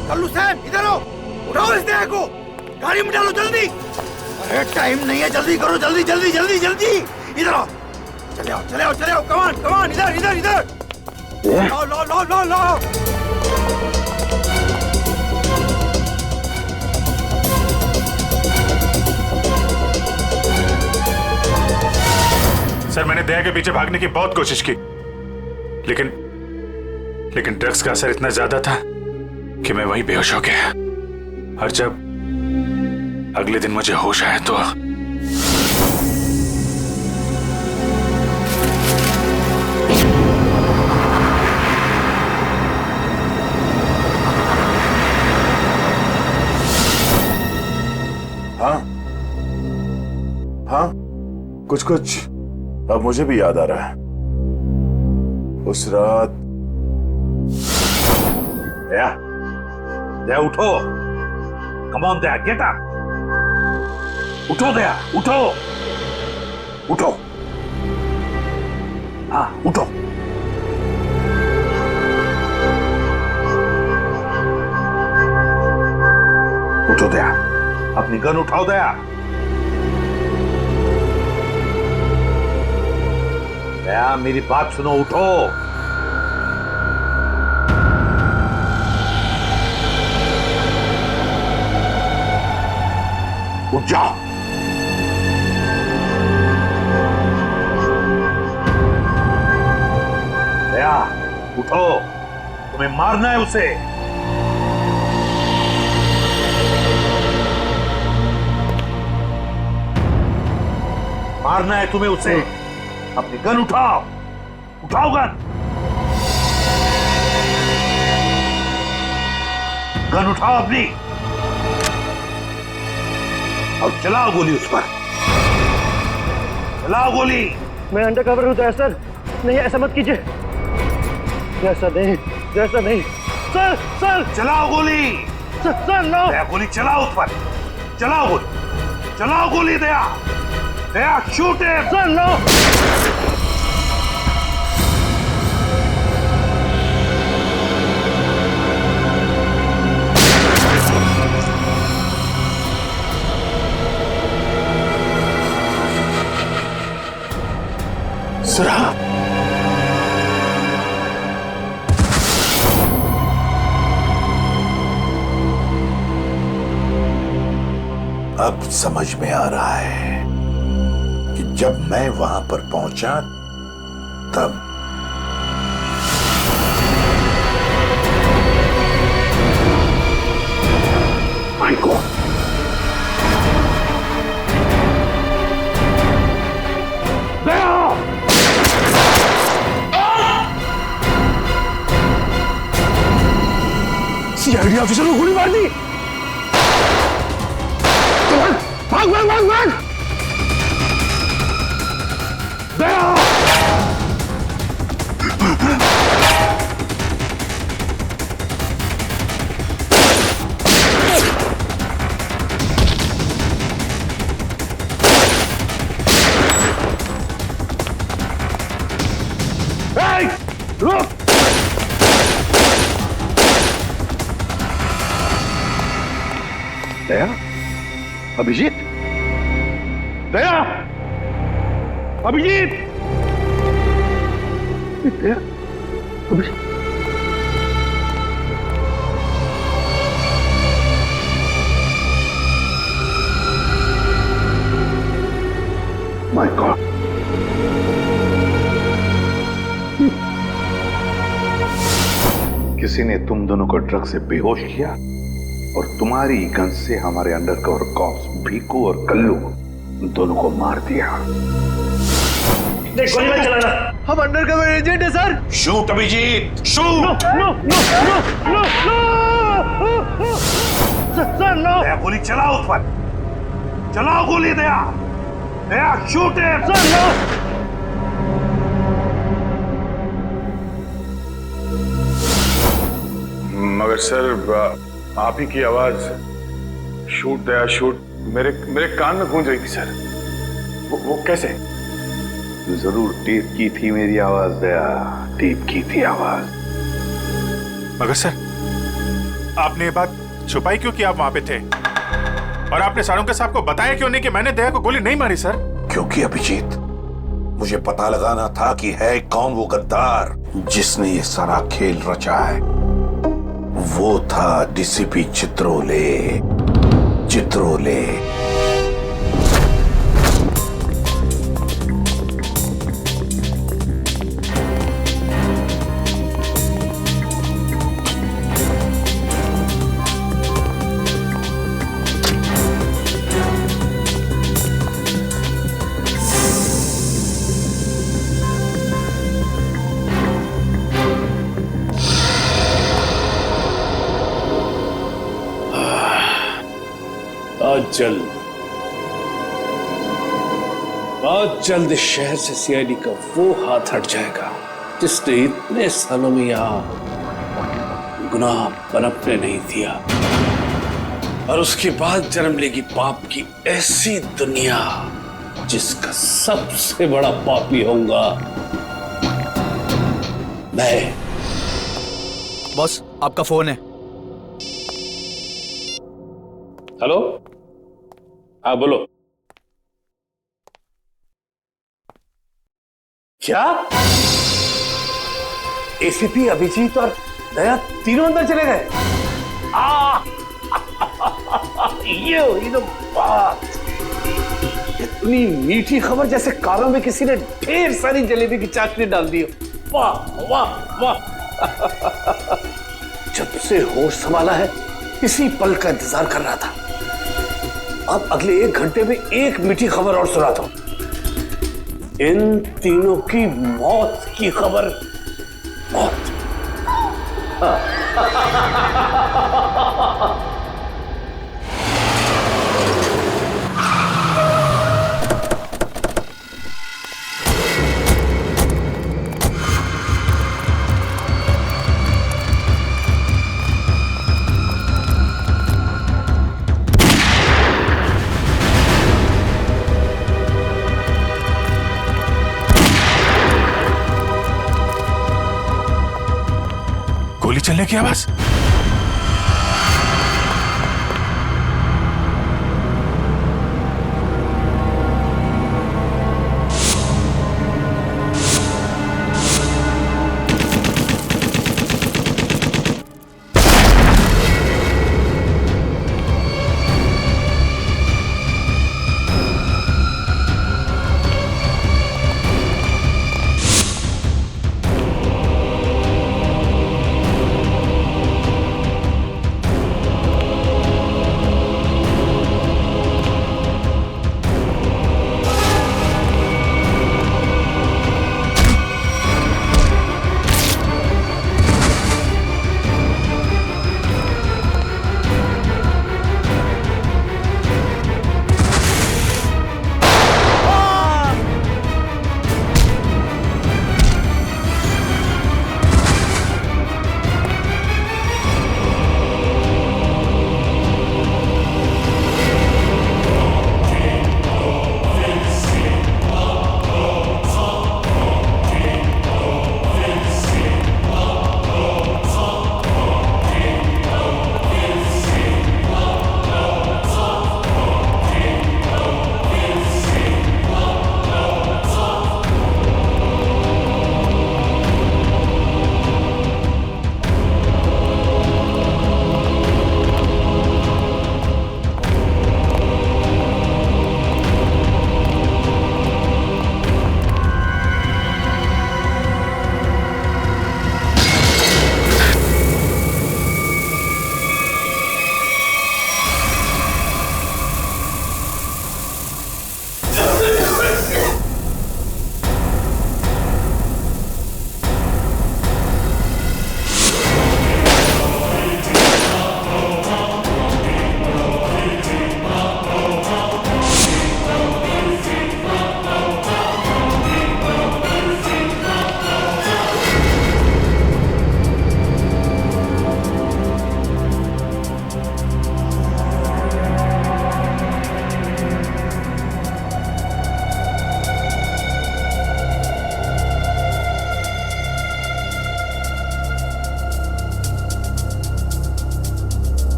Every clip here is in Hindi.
कल्लू सैम इधर आओ, उठाओ इस देह को, गाड़ी में डालो जल्दी। अरे टाइम नहीं है, जल्दी करो, जल्दी जल्दी जल्दी जल्दी। इधर आओ, चले आओ चले आओ चले आओ, कमान कमान, इधर इधर इधर, लो लो लो लो लो। सर मैंने दया के पीछे भागने की बहुत कोशिश की, लेकिन ड्रग्स का असर इतना ज्यादा था कि मैं वहीं बेहोश हो गया। और जब अगले दिन मुझे होश आया तो हाँ हाँ, कुछ कुछ अब मुझे भी याद आ रहा है। उस रात दया उठो, come on Daya, get up, उठो दया, उठो उठो, हाँ उठो। उठो दया, अपनी गन उठाओ दया। दया मेरी बात सुनो, उठो। उठ जाओ। दया उठो, तुम्हें मारना है उसे। मारना है तुम्हें उसे। अपनी गन उठाओ, उठाओ गन, गन उठाओ अपनी, और चलाओ गोली उस पर, चलाओ गोली। मैं अंडर कवर हूं सर, नहीं ऐसा मत कीजिए, ऐसा नहीं, ऐसा नहीं सर, सर चलाओ गोली, सर नो। दया गोली चलाओ उस पर, चलाओ गोली, चलाओ गोली दया, दया शूट हिम। Sir no. सरा, अब समझ में आ रहा है कि जब मैं वहां पर पहुंचा तब माय गॉड, सीआईडी ऑफिसर को गोली मार दी। भाग भाग भाग भाग। दया रुक। दया, अभिजीत, दया, अभिजीत, दया, अभिजीत। माय गॉड, किसी ने तुम दोनों को ड्रग से बेहोश किया और तुम्हारी गन से हमारे अंडरकवर कॉप्स भीकू और कल्लू दोनों को मार दिया। गोली मत चलाना, हम अंडरकवर एजेंट है sir. Shoot Abhijeet, shoot. No no no no no sir no. Daya गोली चलाओ उस पर, चलाओ गोली दया, दया शूट हिम। Sir no. मगर सर आप ही की आवाज शूट दया शूट मेरे कान में गूंज रही थी सर। वो कैसे? जरूर टेप की थी मेरी आवाज दया, टेप की थी आवाज। मगर सर आपने ये बात छुपाई क्यों कि आप वहां पे थे? और आपने सारों साहब को बताया क्यों नहीं कि मैंने दया को गोली नहीं मारी सर? क्योंकि अभिजीत, मुझे पता लगाना था कि है कौन वो गद्दार जिसने ये सारा खेल रचा है। वो था डीसीपी चित्रोले। चित्रोले। आज जल्द इस शहर से सीआईडी का वो हाथ हट जाएगा जिसने इतने सालों में यहां गुनाह पनपने नहीं दिया, और उसके बाद जन्म लेगी पाप की ऐसी दुनिया जिसका सबसे बड़ा पापी होऊंगा मैं। बॉस, आपका फोन है। हेलो, हाँ बोलो। क्या एसीपी अभिजीत और दया तीनों अंदर चले गए? ये हुई तो बात। इतनी मीठी खबर जैसे कारों में किसी ने ढेर सारी जलेबी की चाशनी डाल दी हो। वाह वाह वाह। जब से होश संभाला है इसी पल का इंतजार कर रहा था। अब अगले 1 घंटे में एक मीठी खबर और सुनाता हूं। इन तीनों की मौत की खबर। मौत। गोली चलने की आवाज।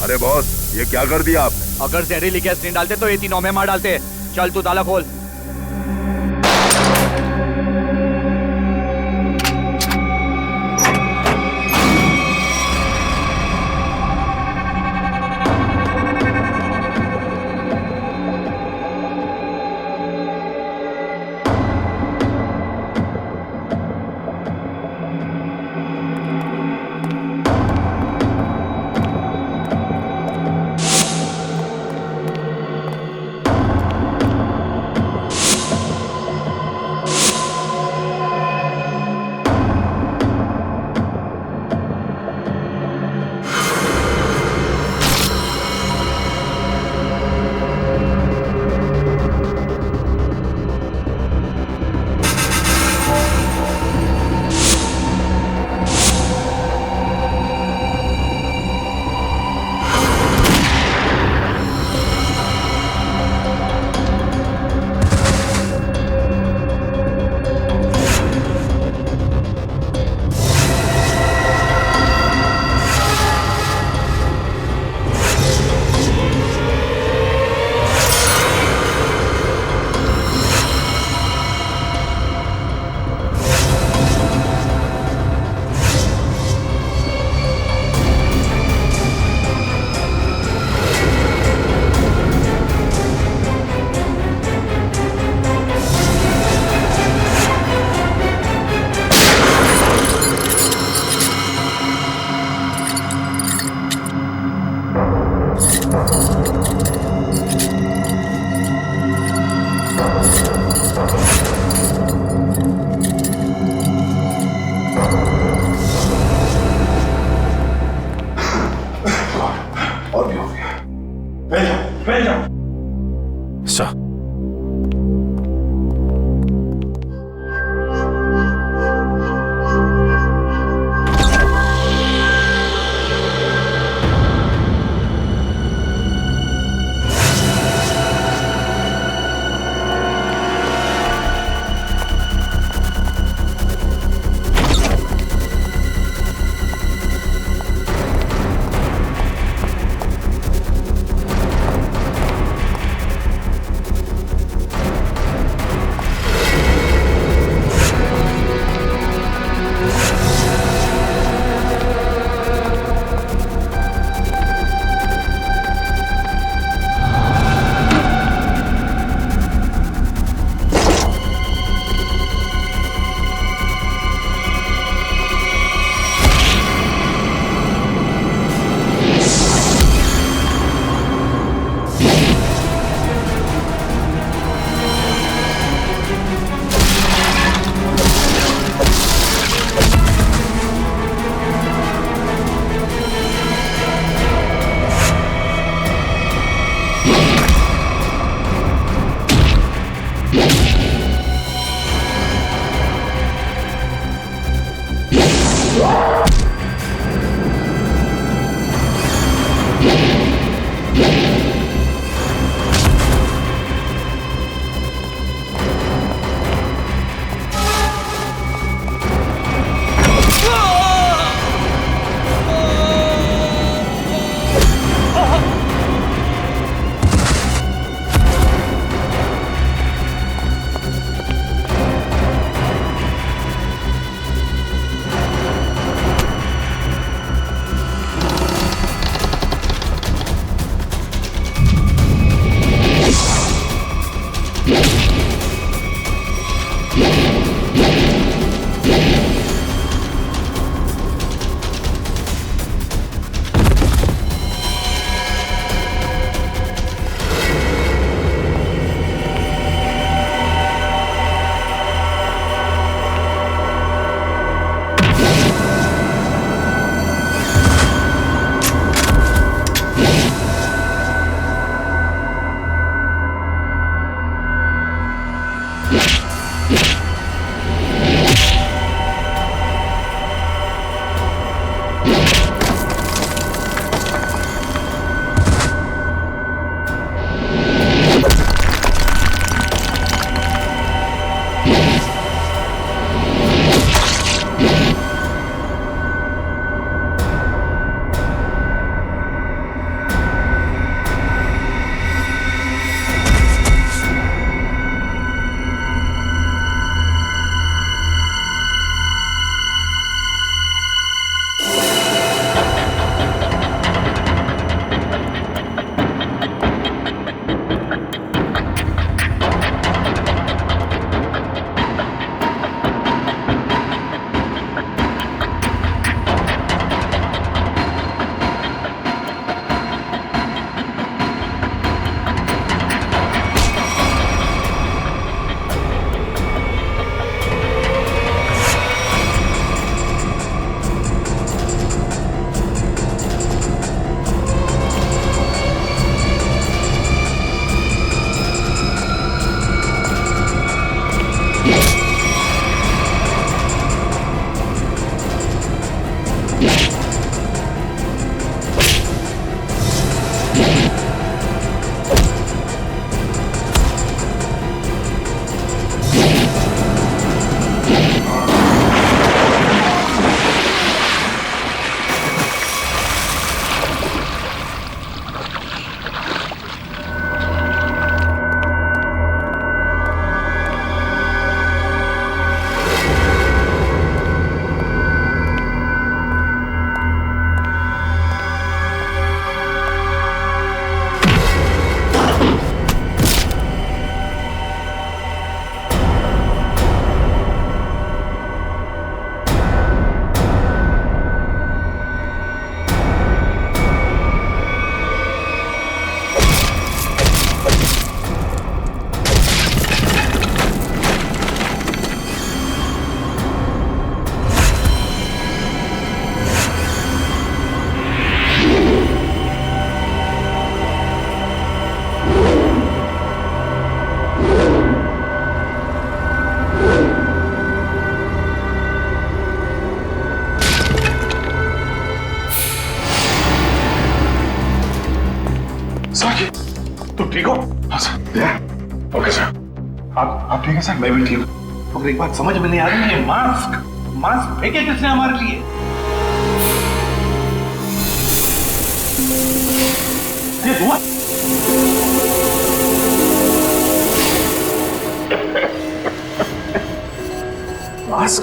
अरे बॉस, ये क्या कर दिया आपने? अगर जहरीली गैस नहीं डालते तो ये तीनों में मार डालते। चल तू ताला खोल। सर, साकी, तुम ठीक हो? हाँ सर। Okay sir. आप ठीक है सर? मैं भी ठीक हूँ। मगर एक बात समझ में नहीं आ रही है, मास्क फेंके किसने हमारे लिए? ये हुआ? मास्क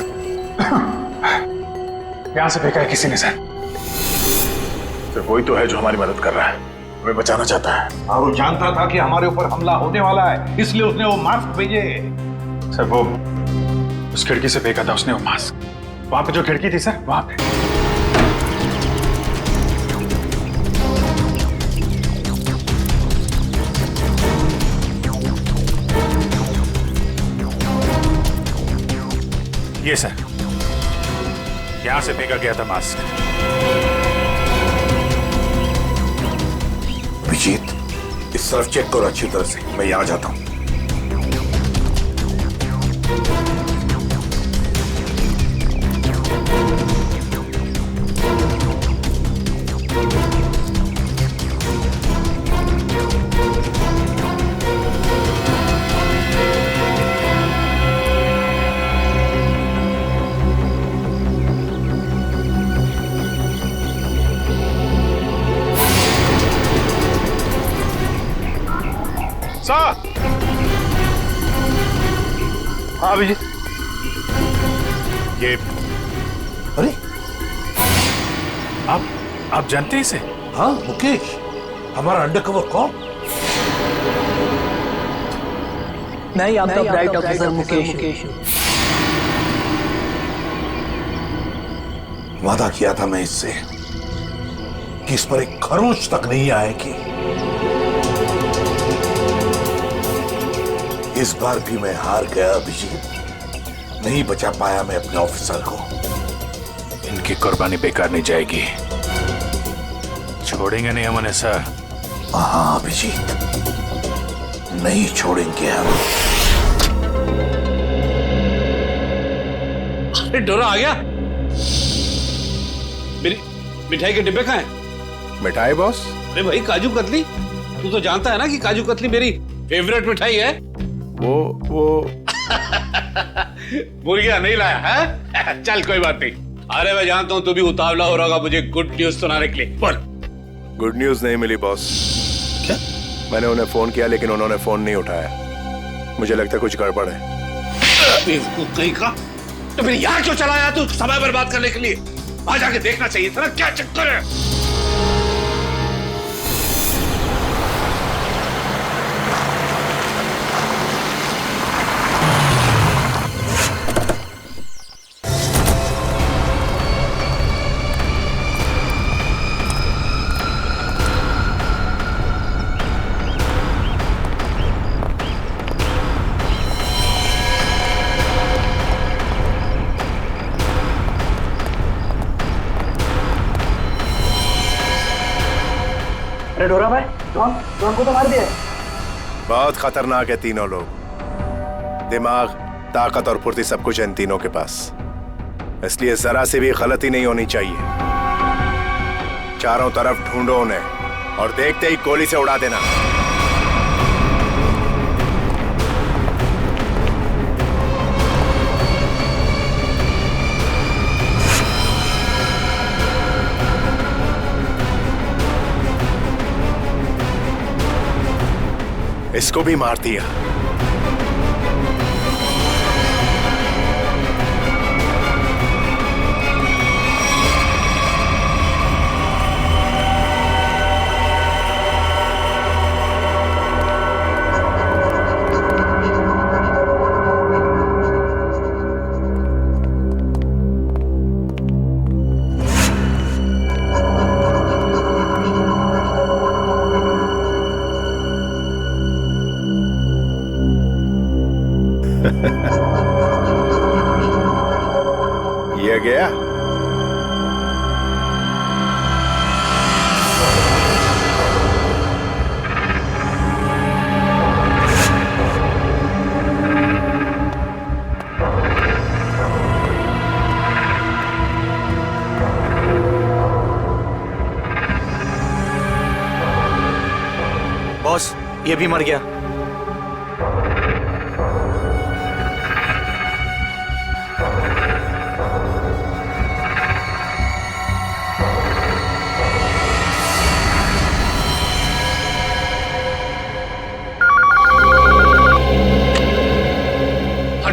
यहां से फेंका है किसी ने सर। सिर्फ वही तो है जो हमारी मदद कर रहा है, हमें बचाना चाहता है। और वो जानता था कि हमारे ऊपर हमला होने वाला है, इसलिए उसने वो मास्क भेजे। सर वो उस खिड़की से फेंका था उसने वो मास्क, वहां पे जो खिड़की थी सर, वहां पे। ये सर, यहां से फेंका गया था मास्क। अभिजीत, इस तरफ चेक करो अच्छी तरह से, मैं यहां जाता हूं। सर! हाँ अभिजीत। ये अरे आप जानते हैं इसे? हाँ मुकेश, हमारा अंडरकवर कौन? मैं ही आपका ब्राइट ऑफिसर मुकेश। वादा किया था मैं इससे कि इस पर एक खरोंच तक नहीं आएगी। इस बार भी मैं हार गया अभिजीत, नहीं बचा पाया मैं अपने ऑफिसर को। इनकी कुर्बानी बेकार नहीं जाएगी, छोड़ेंगे नहीं हम उन्हें सर। हाँ अभिजीत, नहीं छोड़ेंगे हम। अरे डोरा आ गया। मेरी मिठाई के डिब्बे कहाँ हैं? मिठाई बॉस? अरे भाई काजू कतली, तू तो जानता है ना कि काजू कतली मेरी फेवरेट मिठाई है। वो मुर्गिया नहीं लाया है? चल कोई बात नहीं। अरे मैं जानता हूँ तू भी उतावला हो रहा होगा मुझे गुड न्यूज सुनाने के लिए। बोल। गुड न्यूज नहीं मिली बॉस। क्या? मैंने उन्हें फोन किया लेकिन उन्होंने फोन नहीं उठाया। मुझे लगता है कुछ गड़बड़ है। बेवकूफ कहीं का, तो फिर यहाँ क्यों चला आया तू समय बर्बाद करने के लिए? वहां जाके देखना चाहिए था ना क्या चक्कर है। अरे डोरा भाई, डॉन को तो मार दिया। बहुत खतरनाक है तीनों लोग। दिमाग, ताकत और फुर्ती सब कुछ है इन तीनों के पास, इसलिए जरा से भी गलती नहीं होनी चाहिए। चारों तरफ ढूंढो उन्हें और देखते ही गोली से उड़ा देना। इसको भी मार दिया। ये भी मर गया।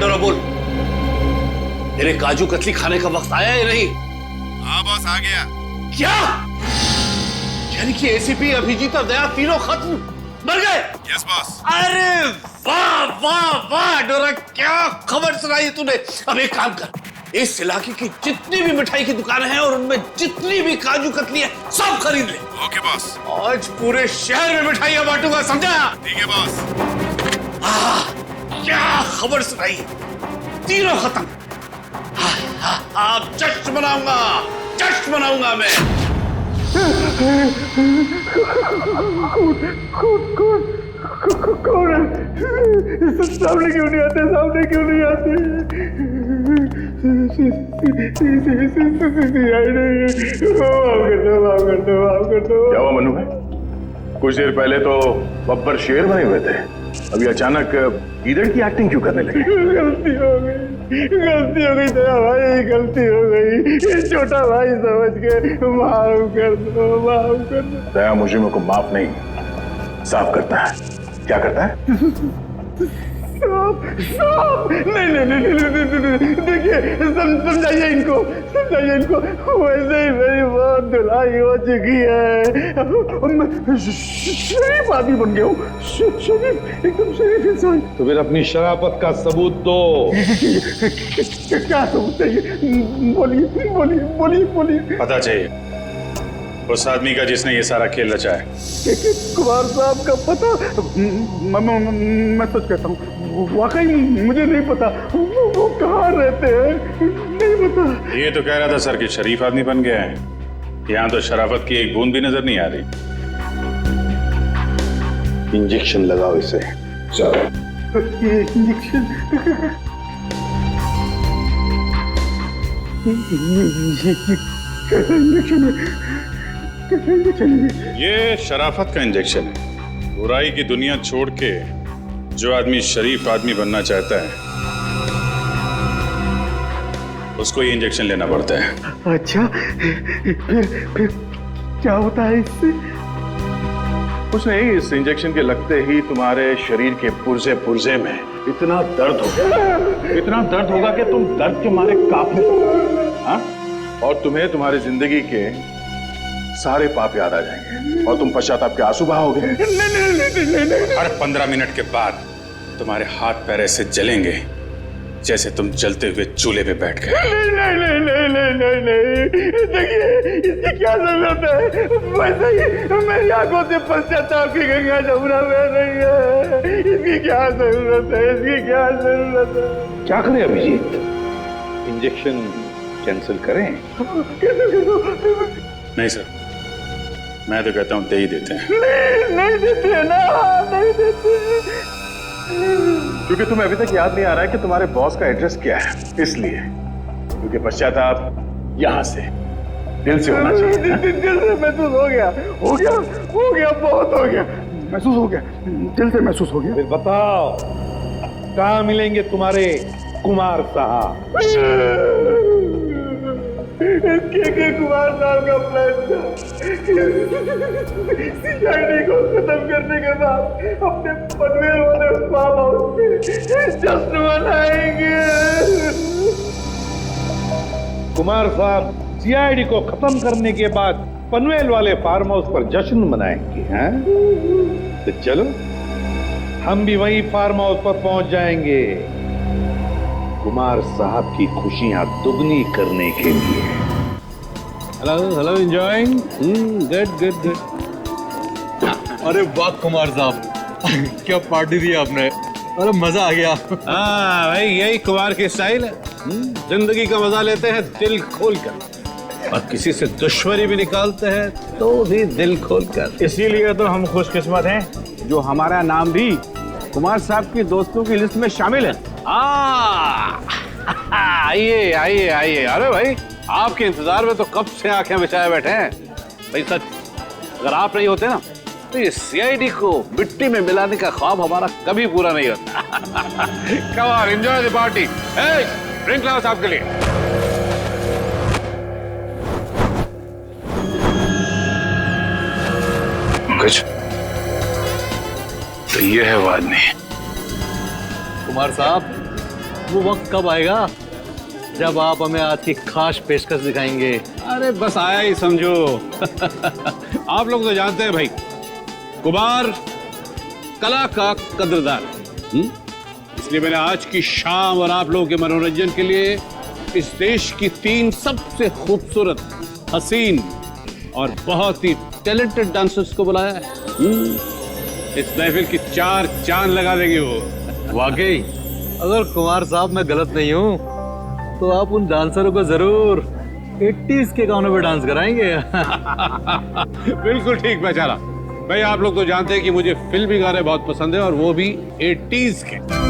डोरा बोल, तेरे काजू कतली खाने का वक्त आया या नहीं? हाँ बॉस, आ गया। क्या? यानी कि एसीपी, अभिजीत और दया तीनों खत्म मर गए? Yes boss. अरे वाह वाह वाह डोरा, क्या खबर सुनाई तूने। अब एक काम कर, इस इलाके की जितनी भी मिठाई की दुकानें हैं और उनमें जितनी भी काजू कतली है सब खरीद ले। Okay boss. आज पूरे शहर में मिठाइयां बांटूंगा, समझा? ठीक है बॉस। क्या खबर सुनाई, तीनों खत्म। आप जश्न मनाऊंगा, जश्न मनाऊंगा मैं। कौन है? सामने क्यों नहीं आते? सामने क्यों नहीं आते? माफ कर दो। क्या हुआ मनु भाई? कुछ देर पहले तो बब्बर शेर बने हुए थे, अभी अचानक गीदड़ की एक्टिंग क्यों करने लगे? गलती हो गई दया भाई, गलती हो गई। छोटा भाई समझ के माफ कर दो। दया मुजरिमों को माफ नहीं, साफ करता है। क्या करता है? नहीं, देखिए समझाइए इनको। वैसे ही मेरी बहुत धुलाई हो चुकी है। मैं शरीफ आदमी बन गया हूँ, शरीफ, एकदम शरीफ इंसान। तो फिर अपनी शराफत का सबूत दो। क्या सबूत चाहिए? बोलिए। पता चाहिए उस आदमी का जिसने ये सारा खेल रचा है। कुमार साहब का पता? मैं सच कहता हूँ, वाकई मुझे नहीं पता। वो कहाँ रहते हैं, नहीं पता। ये तो कह रहा था सर कि शरीफ आदमी बन गया है। यहाँ तो शराफत की एक बूंद भी नजर नहीं आ रही। इंजेक्शन लगाओ इसे। ये इंजेक्शन? ये शराफत का इंजेक्शन है। बुराई की दुनिया छोड़ के जो आदमी शरीफ आदमी बनना चाहता है उसको ये इंजेक्शन लेना पड़ता है। अच्छा, फिर क्या होता है इससे? कुछ नहीं, इस इंजेक्शन के लगते ही तुम्हारे शरीर के पुर्जे में इतना दर्द होगा कि तुम दर्द के मारे कांपने लगोगे। हाँ? और तुम्हें तुम्हारी जिंदगी के सारे पाप याद आ जाएंगे और तुम पश्चाताप के आंसू बहाओगे। हर 15 मिनट के बाद तुम्हारे हाथ पैर ऐसे जलेंगे जैसे तुम जलते हुए चूल्हे पे बैठ गए। नहीं, देखिए इसकी क्या जरूरत है? वैसे ही मेरी आंखों से पश्चाताप की गंगा जमुना बह रही है। इसकी क्या जरूरत है? क्या करें अभिजीत? इंजेक्शन कैंसिल करें? नहीं सर, मैं तो कहता हूँ दे ही देते हैं। नहीं देते ना, नहीं देते। क्योंकि तुम्हें अभी तक याद नहीं आ रहा है कि तुम्हारे बॉस का एड्रेस क्या है, इसलिए। क्योंकि पश्चाताप यहाँ से दिल से होना चाहिए। दिल से महसूस हो गया, बहुत हो गया, महसूस हो गया, दिल से महसूस हो गया। फिर बताओ कहाँ मिलेंगे तुम्हारे कुमार साहब? के कुमार साहब का प्लान सीआईडी को खत्म करने के बाद अपने पनवेल वाले फार्म हाउस पे जश्न मनाएंगे। कुमार साहब सीआईडी को खत्म करने के बाद पनवेल वाले फार्म हाउस पर जश्न मनाएंगे, हैं? तो चलो हम भी वही फार्म हाउस पर पहुंच जाएंगे कुमार साहब की खुशियां दुगनी करने के लिए। Hello enjoying? गुड। अरे वाह कुमार साहब, क्या पार्टी दी आपने। अरे मजा आ गया। हाँ भाई, यही कुमार की स्टाइल है। जिंदगी का मजा लेते हैं दिल खोलकर, और किसी से दुश्मनी भी निकालते हैं तो भी दिल खोलकर। इसीलिए तो हम खुशकिस्मत हैं जो हमारा नाम भी कुमार साहब की दोस्तों की लिस्ट में शामिल है। आइए। अरे भाई, आपके इंतजार में तो कब से आंखें बिछाए बैठे हैं। भाई सच, अगर आप नहीं होते ना तो ये सीआईडी को मिट्टी में मिलाने का ख्वाब हमारा कभी पूरा नहीं होता। Come on, enjoy the party. Drink लाओ साहब के लिए। कुछ तो ये है वो आदमी। कुमार साहब, वो वक्त कब आएगा जब आप हमें आज की खास पेशकश दिखाएंगे? अरे बस आया ही समझो। आप लोग तो जानते हैं भाई, कुमार कला का कदरदान। इसलिए मैंने आज की शाम और आप लोगों के मनोरंजन के लिए इस देश की 3 सबसे खूबसूरत, हसीन और बहुत ही टैलेंटेड डांसर्स को बुलाया है। इस महफिल की 4 चांद लगा देंगे वो। वाकई अगर कुमार साहब मैं गलत नहीं हूँ तो आप उन डांसरों को जरूर 80s के गानों पे डांस कराएंगे। बिल्कुल ठीक पहचाना भाई। आप लोग तो जानते हैं कि मुझे फिल्मी गाने बहुत पसंद है, और वो भी 80s के।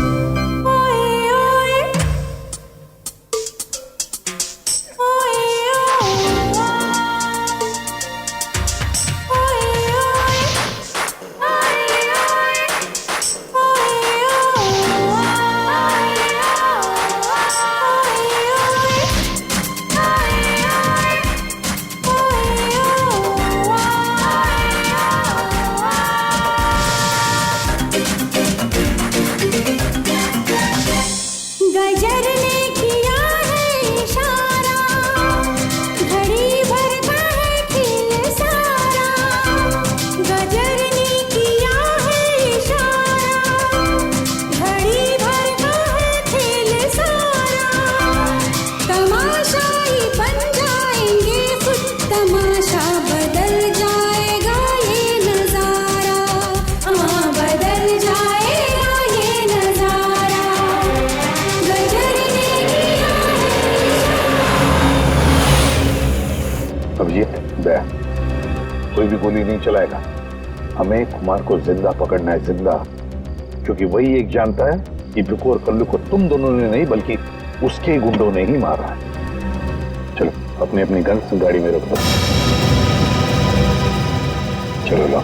कोई भी गोली नहीं चलाएगा। हमें कुमार को जिंदा पकड़ना है, जिंदा। क्योंकि वही एक जानता है कि बिकू और कल्लू को तुम दोनों ने नहीं बल्कि उसके गुंडों ने ही मारा है। चलो अपनी अपनी गन्स गाड़ी में रख दो। चलो लो।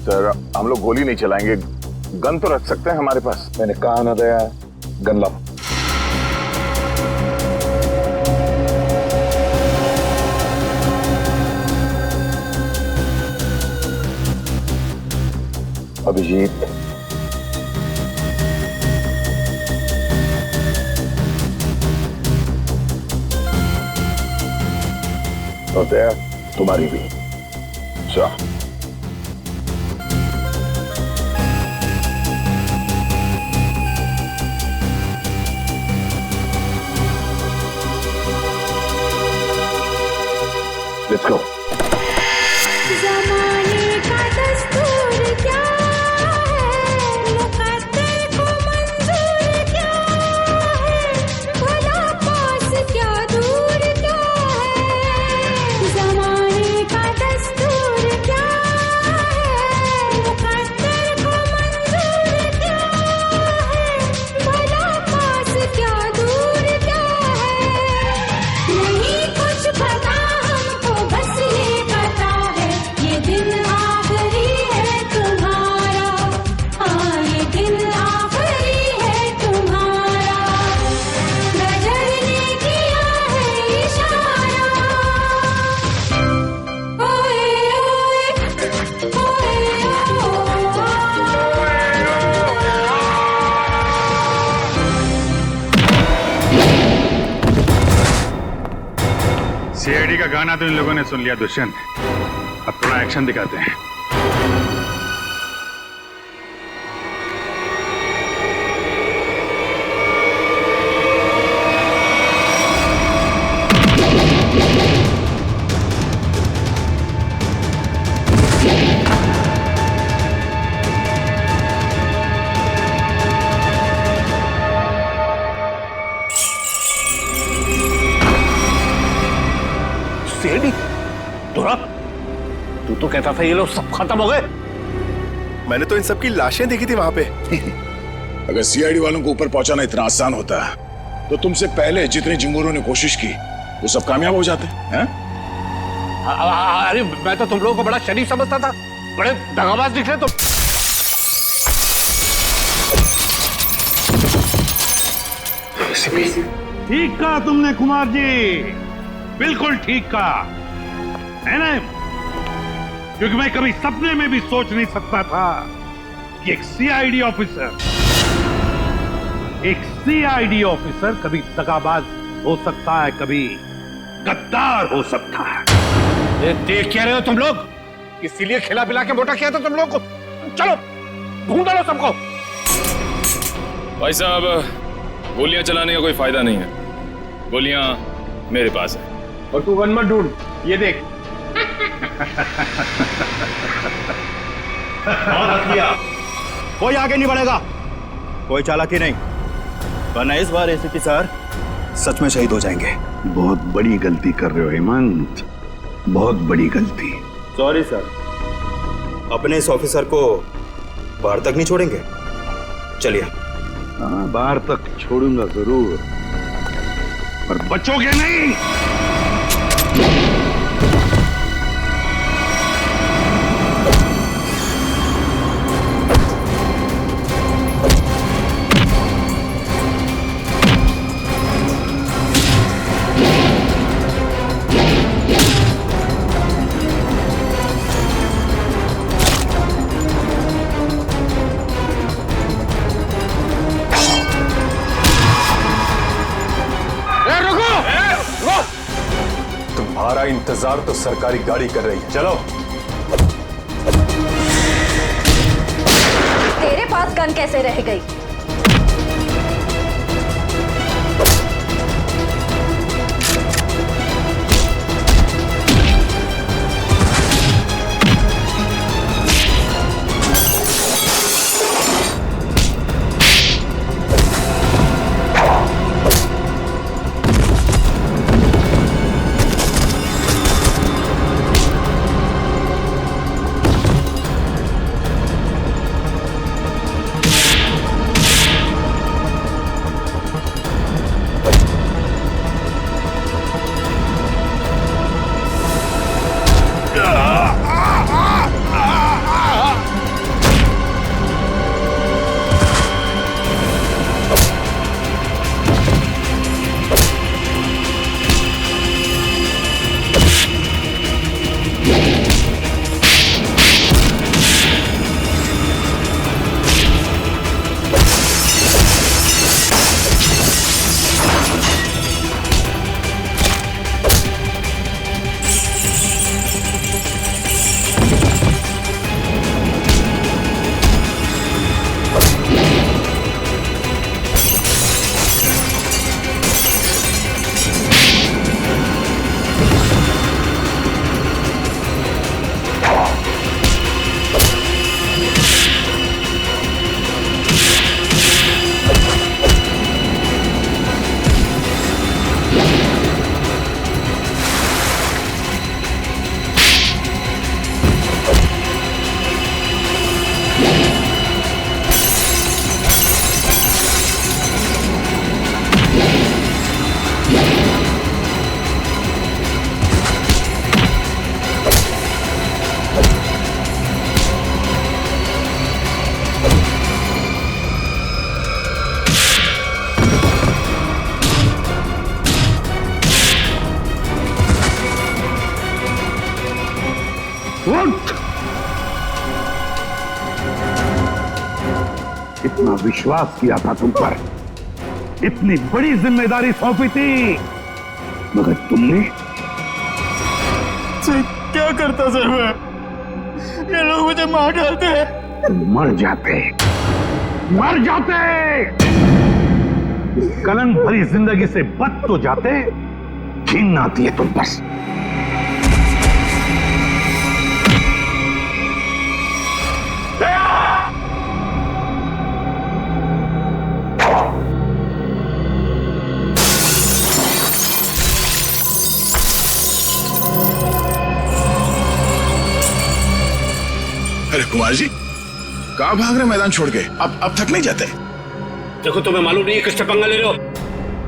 सर हम लोग गोली नहीं चलाएंगे, गन तो रख सकते हैं हमारे पास। मैंने कहा ना दया, गन लाओ। अभिजीत, और दया तुम्हारी भी। चलो Let's go. ज़माने का दस्तूर क्या है, मुक़द्दर को मंजूर क्या है, भला पास क्या दूर क्या है। ज़माने का दस्तूर क्या है, मुक़द्दर को मंजूर क्या है, भला पास क्या दूर क्या है। नहीं कुछ पता बस ये पता है ये दिन आखिरी है तुम्हारा। हाँ ये दिन आखिरी है तुम्हारा। नजर ने किया है इशारा। ओए ओए सीआईडी का गाना तो इन लोगों ने सुन लिया दुष्यंत, अब थोड़ा एक्शन दिखाते हैं। सीआईडी, तू तो कहता था ये लोग सब खत्म हो गए। मैंने तो इन सब की लाशें देखी थी वहां पे। अगर सीआईडी वालों को ऊपर पहुंचाना इतना आसान होता तो तुमसे पहले जितने जिंगोरों ने कोशिश की वो सब कामयाब हो जाते हैं। अरे मैं तो तुम लोगों को बड़ा शरीफ समझता था, बड़े दगाबाज दिख रहे तुम। ठीक कहा तुमने कुमार जी, बिल्कुल ठीक कहा है ना, क्योंकि मैं कभी सपने में भी सोच नहीं सकता था कि एक सीआईडी ऑफिसर कभी दगाबाज हो सकता है, कभी गद्दार हो सकता है। ये देख क्या रहे हो तुम लोग? इसीलिए खिला पिला के मोटा किया था तुम लोग को। चलो ढूंढ लो सबको। भाई साहब, गोलियां चलाने का कोई फायदा नहीं है, गोलियां मेरे पास है। और तू गन मत ढूंढ, ये देख। कोई आगे नहीं बढ़ेगा, कोई चालाकी नहीं, वरना इस बार एसीपी सर सच में शहीद हो जाएंगे। बहुत बड़ी गलती कर रहे हो हेमंत, बहुत बड़ी गलती। सॉरी सर, अपने इस ऑफिसर को बाहर तक नहीं छोड़ेंगे। चलिए। हाँ, बाहर तक छोड़ूंगा जरूर, पर बचोगे नहीं। तुम्हारा इंतजार तो सरकारी गाड़ी कर रही है, चलो। तेरे पास गन कैसे रह गई? इतना विश्वास किया था तुम पर, इतनी बड़ी जिम्मेदारी सौंपी थी, मगर तुमने क्या करता सर मैं? ये लोग मुझे मार डालते हैं। तुम मर जाते, मर जाते। इस कलंक भरी जिंदगी से बच तो जाते, घिन आती है तुम पर। अरे कुमार जी, कहां भाग रहे मैदान छोड़ के? अब थक नहीं जाते? देखो, तुम्हें मालूम नहीं है किससे पंगा ले रहे हो?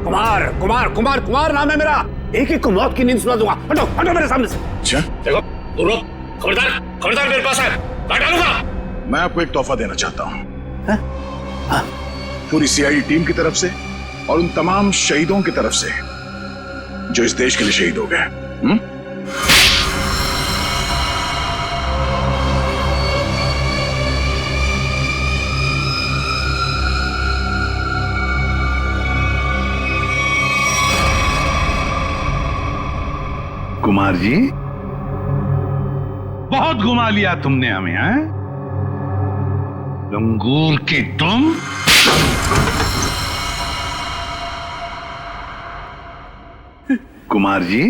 कुमार कुमार कुमार कुमार नाम है मेरा। एक एक को मौत की नींद सुला दूंगा। हटो हटो मेरे सामने से। अच्छा, देखो तुम लोग खबरदार खबरदार मेरे पास है, काट डालूंगा। मैं आपको एक तोहफा देना चाहता हूँ, पूरी सीआईडी टीम की तरफ से और उन तमाम शहीदों की तरफ से जो इस देश के लिए शहीद हो गए। कुमार जी, बहुत घुमा लिया तुमने हमें, हैं? लंगूर की तुम। कुमार जी,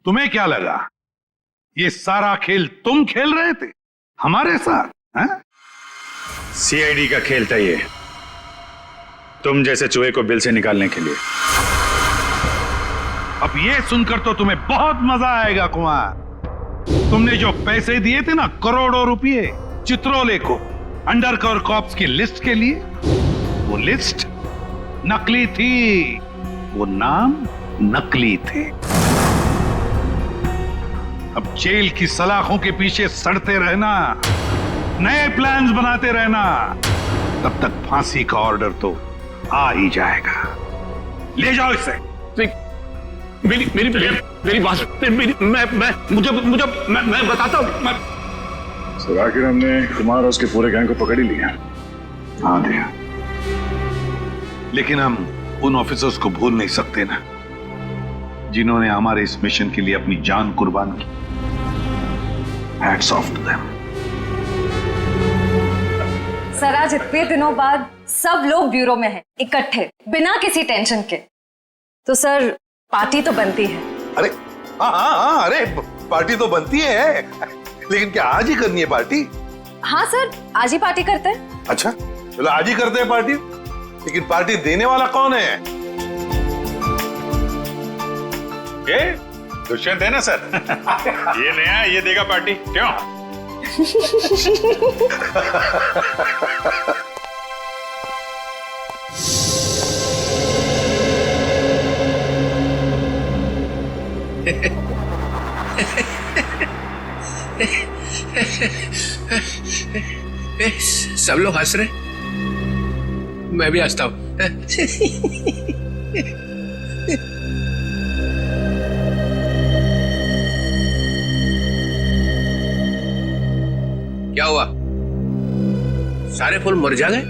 तुम्हें क्या लगा ये सारा खेल तुम खेल रहे थे हमारे साथ, हैं? सीआईडी का खेल था ये, तुम जैसे चूहे को बिल से निकालने के लिए। अब ये सुनकर तो तुम्हें बहुत मजा आएगा कुमार। तुमने जो पैसे दिए थे ना, करोड़ों रुपए चित्रोले को अंडरकवर कॉप्स की लिस्ट के लिए, वो लिस्ट नकली थी, वो नाम नकली थे। अब जेल की सलाखों के पीछे सड़ते रहना, नए प्लान्स बनाते रहना, तब तक फांसी का ऑर्डर तो आ ही जाएगा। ले जाओ इसे। मेरी मेरी मेरी बात मैं बताता हूँ। सर आखिर हमने कुमार और उसके पूरे गैंग को पकड़ ही लिया। हाँ दिया, लेकिन हम उन ऑफिसर्स को भूल नहीं सकते ना, जिन्होंने हमारे इस मिशन के लिए अपनी जान कुर्बान की। Hats off to them. Sir आज इतने दिनों बाद सब लोग ब्यूरो में हैं, इकट्ठे, बिना किसी टेंशन के। तो सर पार्टी तो बनती है। अरे हाँ, अरे पार्टी तो बनती है, लेकिन क्या आज ही करनी है पार्टी? हाँ सर, आज ही पार्टी करते हैं। अच्छा चलो आज ही करते हैं पार्टी, लेकिन पार्टी देने वाला कौन है? ये दुष्यंत है ना सर। ये नया, ये देगा पार्टी, क्यों? सब लोग हंस रहे, मैं भी हंसता हूं। क्या हुआ, सारे फूल मुरझा गए?